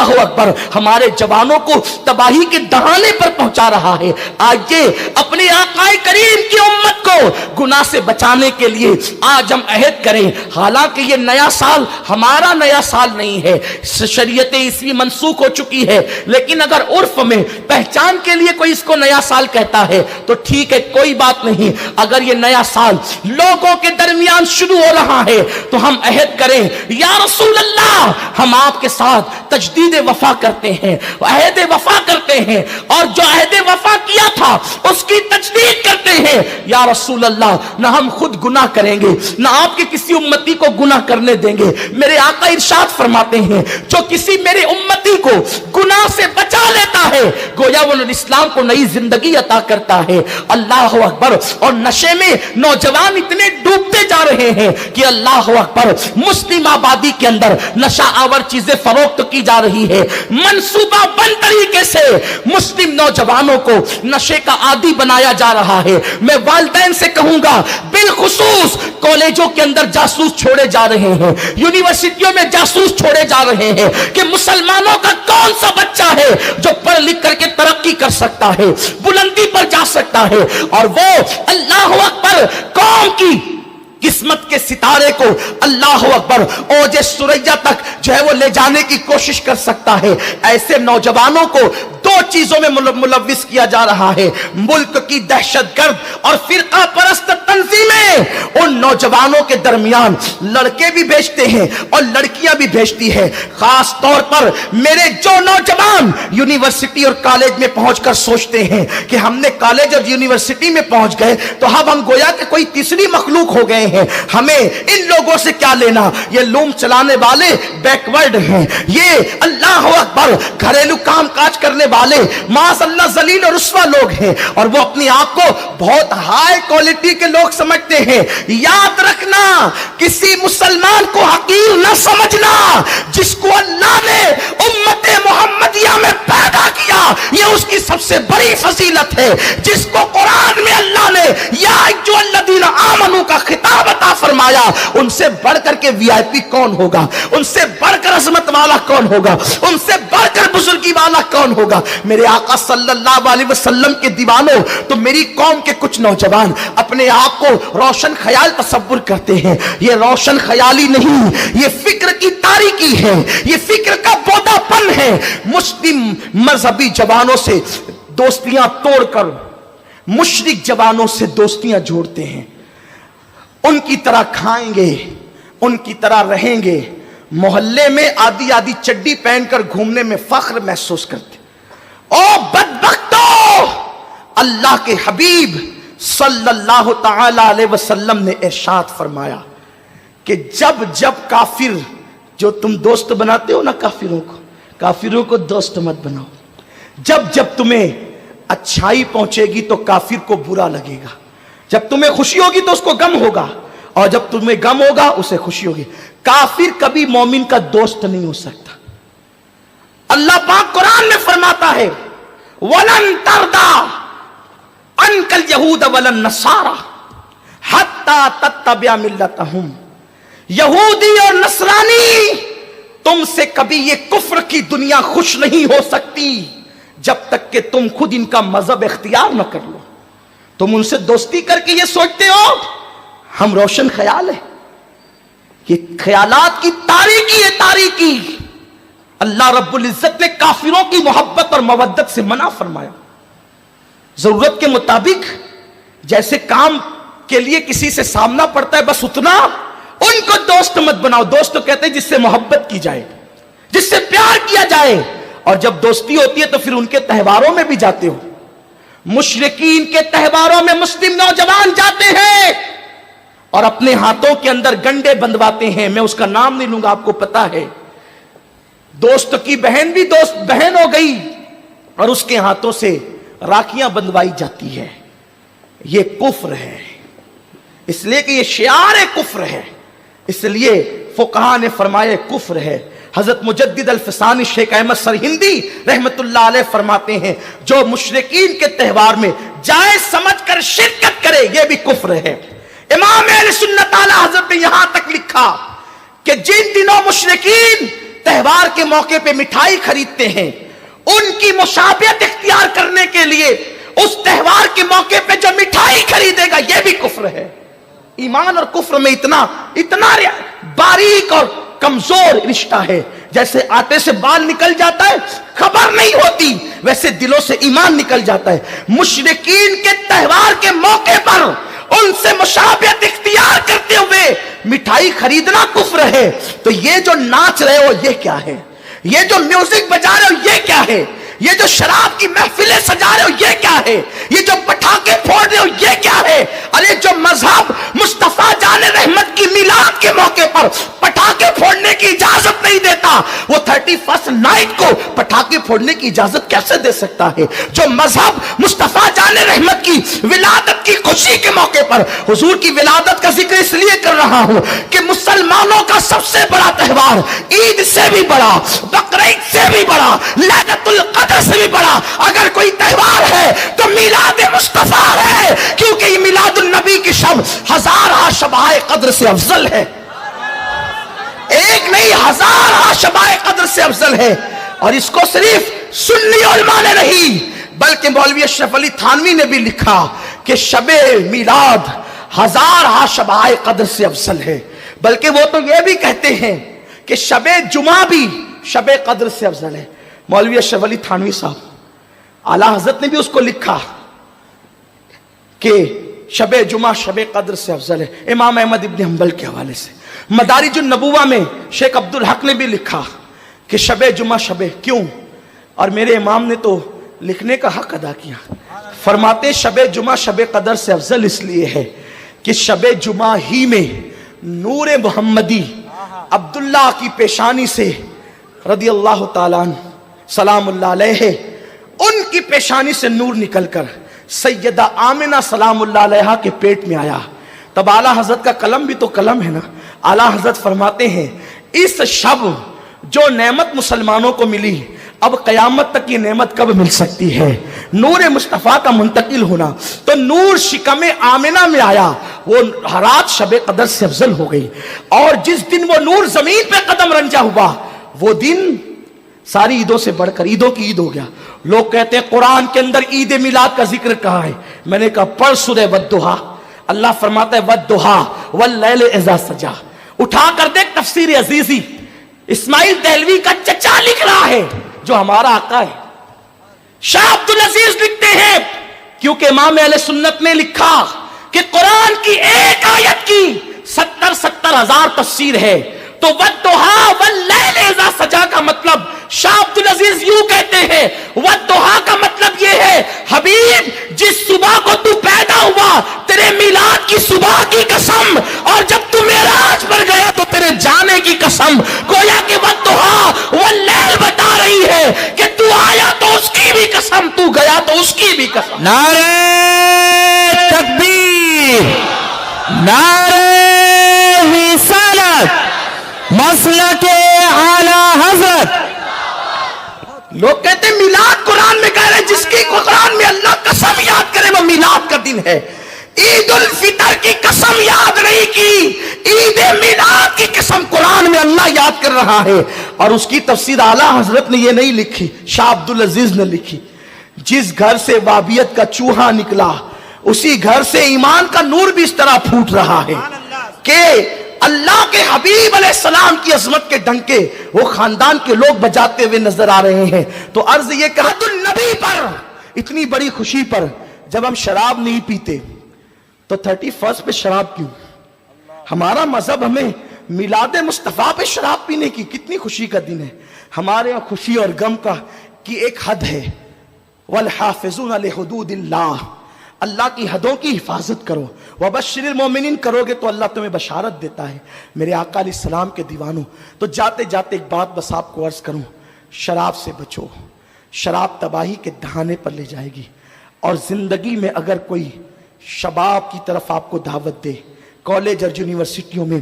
اللہ اکبر ہمارے جوانوں کو تباہی کے دہانے پر پہنچا رہا ہے۔ آج یہ اپنے آقا کریم کی امت کو گناہ سے بچانے کے لیے آج ہم عہد کریں، حالانکہ یہ نیا سال ہمارا نیا سال نہیں ہے، شریعت عیسوی منسوخ ہو چکی ہے، لیکن اگر عرف میں پہچان کے لیے کوئی اس کو نیا سال کہتا ہے تو ٹھیک ہے، کوئی بات نہیں۔ اگر یہ نیا سال لوگوں کے درمیان شروع ہو رہا ہے تو ہم عہد کریں، یا رسول اللہ ہم آپ کے ساتھ تجدید وفا کرتے ہیں، عہد وفا کرتے ہیں، اور جو عہد وفا کیا تھا اس کی تجدید کرتے ہیں۔ یا رسول اللہ نہ ہم خود گناہ کریں گے، نہ آپ کے کسی امتی کو گناہ کرنے دیں گے۔ میرے آقا ارشاد فرماتے ہیں، جو کسی میرے امتی کو گناہ سے بچا لیتا ہے گویا وہ اسلام کو نئی زندگی عطا کرتا ہے۔ اللہ اکبر۔ اور نشے میں نوجوان اتنے ڈوبتے جا رہے ہیں کہ اللہ اکبر، مسلم آبادی کے اندر نشہ آور چیزیں فروخت کی جا رہی ہے، منصوبہ بند طریقے سے مسلم نوجوانوں کو نشے کا عادی بنایا جا رہا ہے۔ میں والدین سے کہوں گا، بالخصوص کالجوں کے اندر جاسوس چھوڑے جا رہے ہیں، یونیورسٹیوں میں جاسوس چھوڑے جا رہے ہیں کہ مسلمانوں کا کون سا بچہ ہے جو پڑھ لکھ کر کے ترقی کر سکتا ہے، بلندی پر جا سکتا ہے، اور وہ اللہ اکبر قوم کی قسمت کے ستارے کو اللہ اکبر اوج سریا تک جو ہے وہ لے جانے کی کوشش کر سکتا ہے۔ ایسے نوجوانوں کو دو چیزوں میں ملوث کیا جا رہا ہے، ملک کی دہشت گرد اور فرقہ پرست تنظیمیں ان نوجوانوں کے درمیان لڑکے بھی بھیجتے ہیں اور لڑکیاں بھی بھیجتی ہیں۔ خاص طور پر میرے جو نوجوان یونیورسٹی اور کالج میں پہنچ کر سوچتے ہیں کہ ہم نے کالج اور یونیورسٹی میں پہنچ گئے تو اب ہم گویا کہ کوئی تیسری مخلوق ہو گئے ہیں، ہمیں ان لوگوں سے کیا لینا، یہ لوم چلانے والے بیکورڈ ہیں، یہ اللہ اکبر گھریلو کام کاج کرنے والے معاذ اللہ ذلیل اور رسوا لوگ ہیں، اور وہ اپنی آپ کو بہت ہائی کوالٹی کے لوگ سمجھتے ہیں۔ یاد رکھنا، کسی مسلمان کو حقیر نہ سمجھنا، جس کو اللہ نے امت محمدیہ میں پیدا کیا یہ اس کی سب سے بڑی فضیلت ہے۔ جس کو قرآن میں اللہ نے یا ایھا الذین آمنوا کا خطاب عطا فرمایا، ان سے بڑھ کر کے وی آئی پی کون ہوگا، ان سے بڑھ کر عظمت والا کون ہوگا، ان سے بڑھ کر بزرگی والا کون ہوگا۔ میرے آقا صلی اللہ علیہ وسلم کے دیوانوں، تو میری قوم کے کچھ نوجوان اپنے آپ کو روشن خیال تصور کرتے ہیں، یہ روشن خیالی نہیں، یہ فکر کی تاریکی ہے، یہ فکر کا بودا پن ہے۔ مسلم مذہبی جوانوں سے دوستیاں توڑ کر مشرک جوانوں سے دوستیاں جوڑتے ہیں، ان کی طرح کھائیں گے، ان کی طرح رہیں گے، محلے میں آدھی آدھی چڈی پہن کر گھومنے میں فخر محسوس کرتے۔ او بدبختو، اللہ کے حبیب صلی اللہ تعالی علیہ وسلم نے ارشاد فرمایا کہ جب جب کافر، جو تم دوست بناتے ہو نا کافروں کو دوست مت بناؤ، جب جب تمہیں اچھائی پہنچے گی تو کافر کو برا لگے گا، جب تمہیں خوشی ہوگی تو اس کو غم ہوگا، اور جب تمہیں غم ہوگا اسے خوشی ہوگی۔ کافر کبھی مومن کا دوست نہیں ہو سکتا۔ اللہ پاک قرآن میں فرماتا ہے، وَلَن تَرْضَىٰ عَنْكَ الْيَهُودَ وَلَا النَّصَارَىٰ حَتَّىٰ تَتَّبِعَ مِلَّتَهُمْ۔ یہودی اور نصرانی تم سے کبھی یہ کفر کی دنیا خوش نہیں ہو سکتی جب تک کہ تم خود ان کا مذہب اختیار نہ کر لو۔ تم ان سے دوستی کر کے یہ سوچتے ہو ہم روشن خیال ہیں، یہ خیالات کی تاریکی ہے، تاریکی۔ اللہ رب العزت نے کافروں کی محبت اور مودت سے منع فرمایا۔ ضرورت کے مطابق جیسے کام کے لیے کسی سے سامنا پڑتا ہے بس اتنا، ان کو دوست مت بناؤ۔ دوست تو کہتے ہیں جس سے محبت کی جائے، جس سے پیار کیا جائے، اور جب دوستی ہوتی ہے تو پھر ان کے تہواروں میں بھی جاتے ہو۔ مشرکین کے تہواروں میں مسلم نوجوان جاتے ہیں اور اپنے ہاتھوں کے اندر گنڈے بندواتے ہیں، میں اس کا نام نہیں لوں گا، آپ کو پتا ہے۔ دوست کی بہن بھی دوست بہن ہو گئی اور اس کے ہاتھوں سے راکھیاں بندوائی جاتی ہے۔ یہ کفر ہے، اس لیے کہ یہ شعار کفر ہے، اس لیے فقہا نے فرمایا کفر ہے۔ حضرت مجدد الفسانی شیخ احمد سرہندی رحمت اللہ علیہ فرماتے ہیں، جو مشرکین کے تہوار میں جائز سمجھ کر شرکت کرے یہ بھی کفر ہے۔ امام اہل سنت اعلی حضرت نے یہاں تک لکھا کہ جن دنوں مشرکین تہوار کے موقع پہ مٹھائی خریدتے ہیں، ان کی مشابہت اختیار کرنے کے لیے اس تہوار کے موقع پہ جو مٹھائی خریدے گا یہ بھی کفر ہے۔ ایمان اور کفر میں اتنا باریک اور کمزور رشتہ ہے، جیسے آٹے سے بال نکل جاتا ہے خبر نہیں ہوتی، ویسے دلوں سے ایمان نکل جاتا ہے۔ مشرکین کے تہوار کے موقع پر ان سے مشابہت اختیار کرتے ہوئے مٹھائی خریدنا کفر ہے، تو یہ جو ناچ رہے ہو یہ کیا ہے؟ یہ جو میوزک بجا رہے ہو یہ کیا ہے؟ یہ جو شراب کی محفلیں سجا رہے ہو یہ کیا ہے؟ یہ جو پٹاخے پھوڑ رہے ہو یہ کیا ہے؟ ارے جو مذہب مصطفیٰ جان رحمت کی میلاد کے موقع پر پٹاخے پھوڑنے کی اجازت نہیں دیتا، وہ 31 نائٹ کو پٹاخے پھوڑنے کی اجازت کیسے دے سکتا ہے؟ جو مذہب مصطفیٰ جان رحمت کی ولادت کی خوشی کے موقع پر، حضور کی ولادت کا ذکر اس لیے کر رہا ہوں کہ مسلمانوں کا سب سے بڑا تہوار، عید سے بھی بڑا، بقرعید سے بھی بڑا، لیلۃ القدر سے بھی بڑا اگر کوئی تہوار ہے تو میلاد مصطفیٰ ہے، کیونکہ یہ میلاد النبی کی شب 1000 شبائے قدر سے افضل ہے، ایک نہیں 1000 شبائے قدر سے افضل ہے۔ اور اس کو صرف سنی علماء نے نہیں بلکہ مولوی اشرف علی تھانوی نے بھی لکھا کہ شب میلاد 1000 شبائے قدر سے افضل ہے، بلکہ وہ تو یہ بھی کہتے ہیں کہ شب جمعہ بھی شب قدر سے افضل ہے۔ مولوی اشرف علی تھانوی صاحب اعلیٰ حضرت نے بھی اس کو لکھا کہ شب جمعہ شب قدر سے افضل ہے، امام احمد ابن حنبل کے حوالے سے۔ مدارج النبوہ میں شیخ عبدالحق نے بھی لکھا کہ شب جمعہ کیوں؟ اور میرے امام نے تو لکھنے کا حق ادا کیا، فرماتے شب جمعہ شب قدر سے افضل اس لیے ہے کہ شب جمعہ ہی میں نور محمدی عبداللہ کی پیشانی سے رضی اللہ تعالیٰ عنہ سلام اللہ علیہ، ان کی پیشانی سے نور نکل کر سیدہ آمنہ سلام اللہ علیہ کے پیٹ میں آیا۔ تب اعلیٰ حضرت کا قلم بھی تو قلم ہے نا، اعلیٰ حضرت فرماتے ہیں اس شب جو نعمت مسلمانوں کو ملی، اب قیامت تک یہ نعمت کب مل سکتی ہے؟ نور مصطفیٰ کا منتقل ہونا، تو نور شکم آمنہ میں آیا، وہ رات شب قدر سے افضل ہو گئی، اور جس دن وہ نور زمین پہ قدم رنجا ہوا وہ دن ساری عیدوں سے بڑھ کر عیدوں کی عید ہو گیا۔ لوگ کہتے ہیں قرآن کے اندر عید میلاد کا ذکر کہاں ہے؟ میں نے کہا پڑھ سورہ والضحیٰ، اللہ فرماتا ہے والضحیٰ واللیل اذا سجا۔ اٹھا کر دیکھ تفسیر عزیزی، اسماعیل دہلوی کا چچا لکھ رہا ہے جو ہمارا آقا ہے۔ شاہ عبدالعزیز لکھتے ہیں کیونکہ امام اہل سنت نے لکھا کہ قرآن کی ایک آیت کی 70 ہزار تفسیر ہے، تو والضحیٰ واللیل اذا سجا کا مطلب شاہ عبدالعزیز یوں کہتے ہیں، والضحیٰ کا مطلب یہ ہے حبیب جس صبح کو تو پیدا ہوا تیرے میلاد کی صبح کی قسم، اور جب تو معراج پر گیا تو تیرے جانے کی قسم، گویا کہ والضحیٰ واللیل بتا رہی ہے کہ تو آیا تو اس کی بھی قسم، تو گیا تو اس کی بھی قسم۔ نعرہ تکبیر، نعرہ رسالت، مسلک اعلیٰ حضرت۔ لوگ کہتے ہیں میلاد قرآن میں کہہ رہے جس کی قرآن میں اللہ قسم یاد کرے وہ میلاد کا دن ہے، عید الفطر کی قسم یاد نہیں کی، عید میلاد کی قسم قرآن میں اللہ یاد کر رہا ہے۔ اور اس کی تفسیر اعلیٰ حضرت نے یہ نہیں لکھی، شاہ عبدالعزیز نے لکھی، جس گھر سے وابیت کا چوہا نکلا اسی گھر سے ایمان کا نور بھی اس طرح پھوٹ رہا ہے کہ اللہ کے حبیب علیہ السلام کی عظمت کے ڈنکے وہ خاندان کے لوگ بجاتے ہوئے نظر آ رہے ہیں۔ تو عرض یہ کہ حد النبی پر اتنی بڑی خوشی پر جب ہم شراب نہیں پیتے تو 31 پہ شراب کیوں؟ ہمارا مذہب ہمیں میلاد مصطفیٰ پہ شراب پینے کی کتنی خوشی کا دن ہے۔ ہمارے یہاں خوشی اور غم کا کی ایک حد ہے، والحافظون لحدود اللہ، اللہ کی حدوں کی حفاظت کرو، وبشر المومنین کرو گے تو اللہ تمہیں بشارت دیتا ہے۔ میرے آقا علیہ السلام کے دیوانوں، تو جاتے جاتے ایک بات بس آپ کو عرض کروں، شراب سے بچو، شراب تباہی کے دہانے پر لے جائے گی۔ اور زندگی میں اگر کوئی شباب کی طرف آپ کو دعوت دے، کالج اور یونیورسٹیوں میں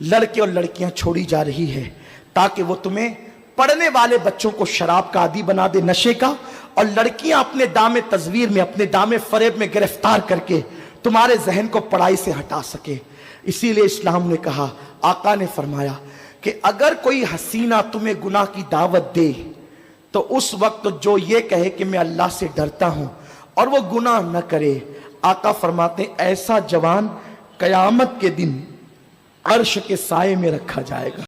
لڑکے اور لڑکیاں چھوڑی جا رہی ہے تاکہ وہ تمہیں پڑھنے والے بچوں کو شراب کا عادی بنا دے، نشے کا، اور لڑکیاں اپنے دام تزویر میں، اپنے دام فریب میں گرفتار کر کے تمہارے ذہن کو پڑھائی سے ہٹا سکے، اسی لیے اسلام نے کہا، آقا نے فرمایا کہ اگر کوئی حسینہ تمہیں گناہ کی دعوت دے تو اس وقت جو یہ کہے کہ میں اللہ سے ڈرتا ہوں اور وہ گناہ نہ کرے، آقا فرماتے ہیں ایسا جوان قیامت کے دن عرش کے سائے میں رکھا جائے گا۔